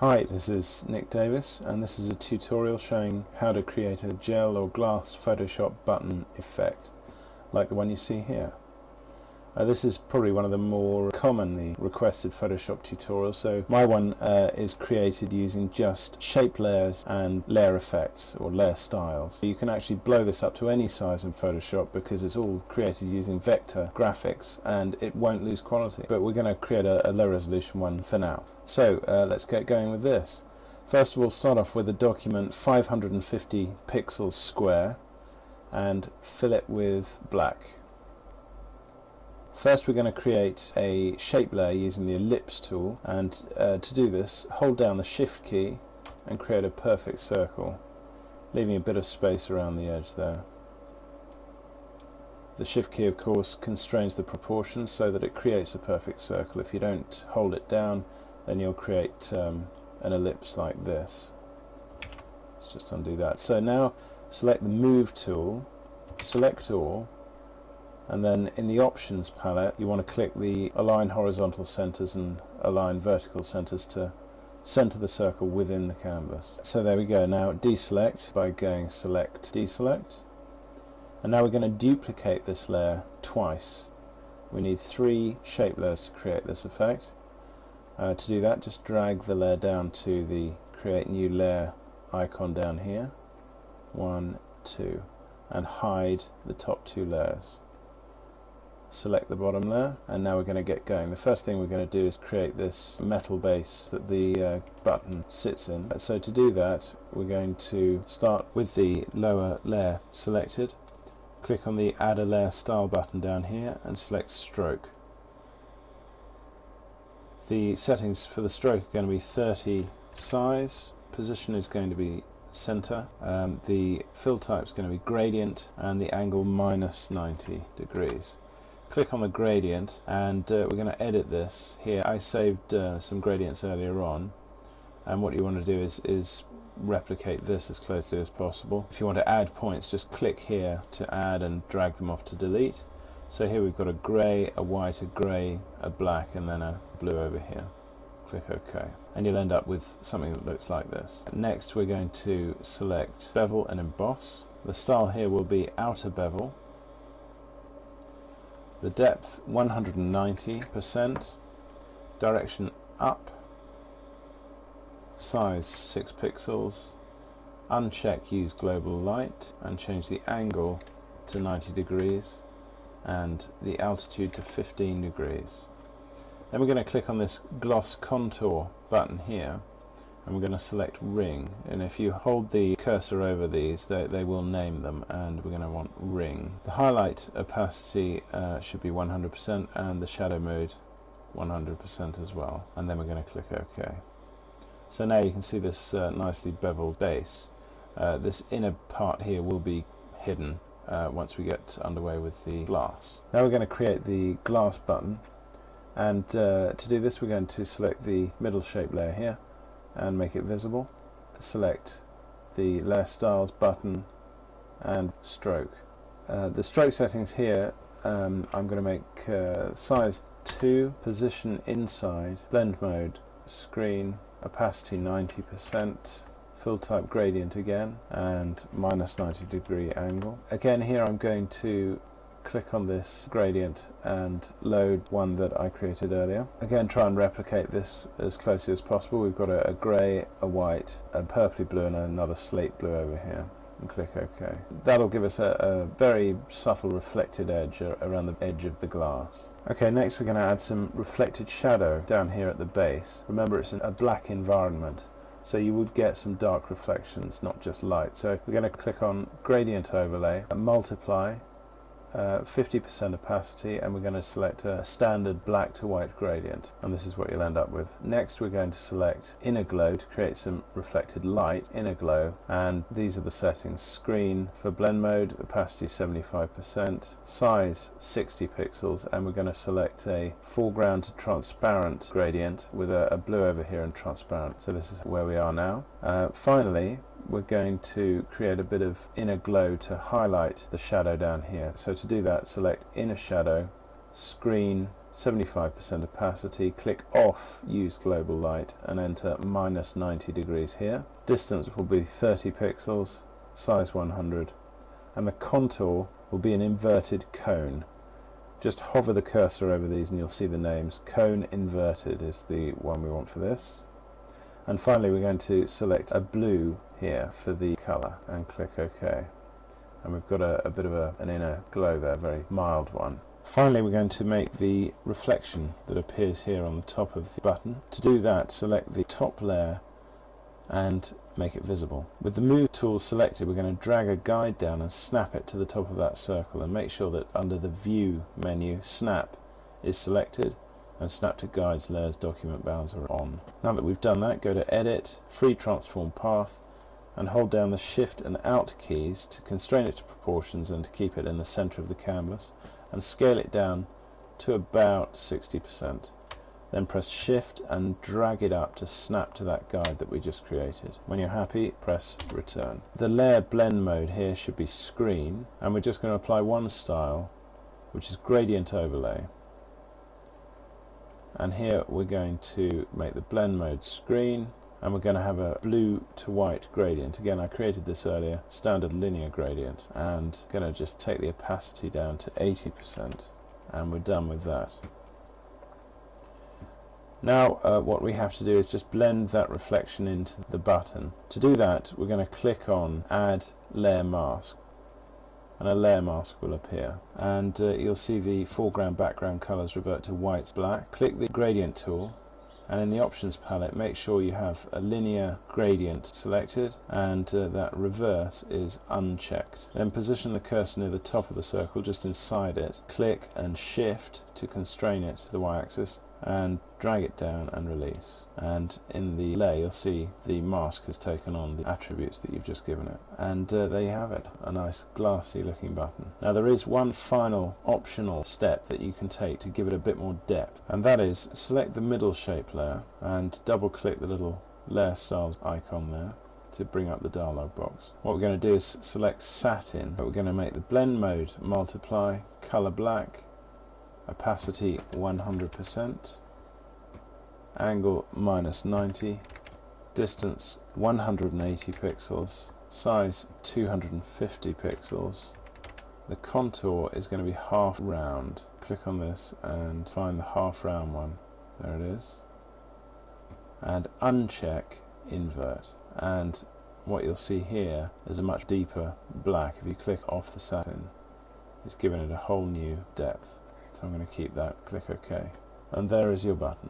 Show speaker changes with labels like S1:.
S1: Hi, this is Nick Davis, and this is a tutorial showing how to create a gel or glass Photoshop button effect like the one you see here. This is probably one of the more commonly requested Photoshop tutorials, so my one is created using just shape layers and layer effects or layer styles. You can actually blow this up to any size in Photoshop because it's all created using vector graphics and it won't lose quality. But we're going to create a low resolution one for now. So let's get going with this. First of all, start off with a document 550 pixels square and fill it with black. First we're going to create a shape layer using the ellipse tool, and to do this hold down the shift key and create a perfect circle, leaving a bit of space around the edge there. The shift key of course constrains the proportions so that it creates a perfect circle. If you don't hold it down then you'll create an ellipse like this. Let's just undo that. So now select the move tool, select all, and then in the options palette you want to click the align horizontal centers and align vertical centers to center the circle within the canvas. So there we go. Now deselect by going select, deselect, and now we're going to duplicate this layer twice. We need 3 shape layers to create this effect. To do that, just drag the layer down to the create new layer icon down here, 1, 2, and hide the top 2 layers. Select the bottom layer, and now we're going to get going. The first thing we're going to do is create this metal base that the button sits in. So to do that we're going to start with the lower layer selected, click on the add a layer style button down here and select stroke. The settings for the stroke are going to be 30 size, position is going to be center, the fill type is going to be gradient, and the angle minus 90 degrees. Click on the gradient, and we're going to edit this here. I saved some gradients earlier on, and what you want to do is replicate this as closely as possible. If you want to add points, just click here to add and drag them off to delete. So here we've got a grey, a white, a grey, a black, and then a blue over here. Click OK, and you'll end up with something that looks like this. Next we're going to select bevel and emboss. The style here will be outer bevel. The depth 190%, direction up, size 6 pixels, uncheck use global light, and change the angle to 90 degrees and the altitude to 15 degrees. Then we're going to click on this gloss contour button here, and we're going to select ring, and if you hold the cursor over these they will name them, and we're going to want ring. The highlight opacity should be 100% and the shadow mode 100% as well, and then we're going to click OK. So now you can see this nicely beveled base. This inner part here will be hidden once we get underway with the glass. Now we're going to create the glass button, and to do this we're going to select the middle shape layer here and make it visible. Select the layer styles button and stroke. The stroke settings here I'm going to make size 2, position inside, blend mode screen, opacity 90%, fill type gradient again, and minus 90 degree angle. Again here I'm going to click on this gradient and load one that I created earlier. Again try and replicate this as closely as possible. We've got a grey, a white, a purpley blue, and another slate blue over here, and click OK. That'll give us a very subtle reflected edge around the edge of the glass. Okay, next we're going to add some reflected shadow down here at the base. Remember it's a black environment, so you would get some dark reflections, not just light. So we're going to click on gradient overlay and multiply 50% opacity, and we're going to select a standard black to white gradient, and this is what you'll end up with. Next we're going to select inner glow to create some reflected light, inner glow, and these are the settings. Screen for blend mode, opacity 75%, size 60 pixels, and we're going to select a foreground to transparent gradient with a blue over here and transparent. So this is where we are now. Finally we're going to create a bit of inner glow to highlight the shadow down here. So to do that, select inner shadow, screen 75% opacity, click off use global light and enter minus 90 degrees here. Distance will be 30 pixels, size 100, and the contour will be an inverted cone. Just hover the cursor over these and you'll see the names. Cone inverted is the one we want for this. And finally we're going to select a blue here for the colour and click OK. And we've got a bit of an inner glow there, a very mild one. Finally we're going to make the reflection that appears here on the top of the button. To do that, select the top layer and make it visible. With the move tool selected, we're going to drag a guide down and snap it to the top of that circle, and make sure that under the view menu, snap is selected and snap to guides, layers, document bounds are on. Now that we've done that, go to edit, free transform path, and hold down the shift and alt keys to constrain it to proportions and to keep it in the center of the canvas, and scale it down to about 60%. Then press shift and drag it up to snap to that guide that we just created. When you're happy, press return. The layer blend mode here should be screen, and we're just going to apply one style, which is gradient overlay. And here we're going to make the blend mode screen, and we're going to have a blue to white gradient. Again, I created this earlier, standard linear gradient, and going to just take the opacity down to 80%, and we're done with that. Now what we have to do is just blend that reflection into the button. To do that, we're going to click on Add Layer Mask, and a layer mask will appear, and you'll see the foreground background colors revert to white, black. Click the gradient tool, and in the options palette make sure you have a linear gradient selected and that reverse is unchecked. Then position the cursor near the top of the circle, just inside it. Click and shift to constrain it to the y-axis and drag it down and release. And in the layer you'll see the mask has taken on the attributes that you've just given it. And there you have it, a nice glassy looking button. Now there is one final optional step that you can take to give it a bit more depth, and that is select the middle shape layer and double click the little layer styles icon there to bring up the dialog box. What we're going to do is select satin, but we're going to make the blend mode multiply, color black, opacity 100%, angle minus 90, distance 180 pixels, size 250 pixels. The contour is going to be half round. Click on this and find the half round one. There it is. And uncheck invert. And what you'll see here is a much deeper black. If you click off the satin, it's given it a whole new depth. So I'm going to keep that, click OK. And there is your button.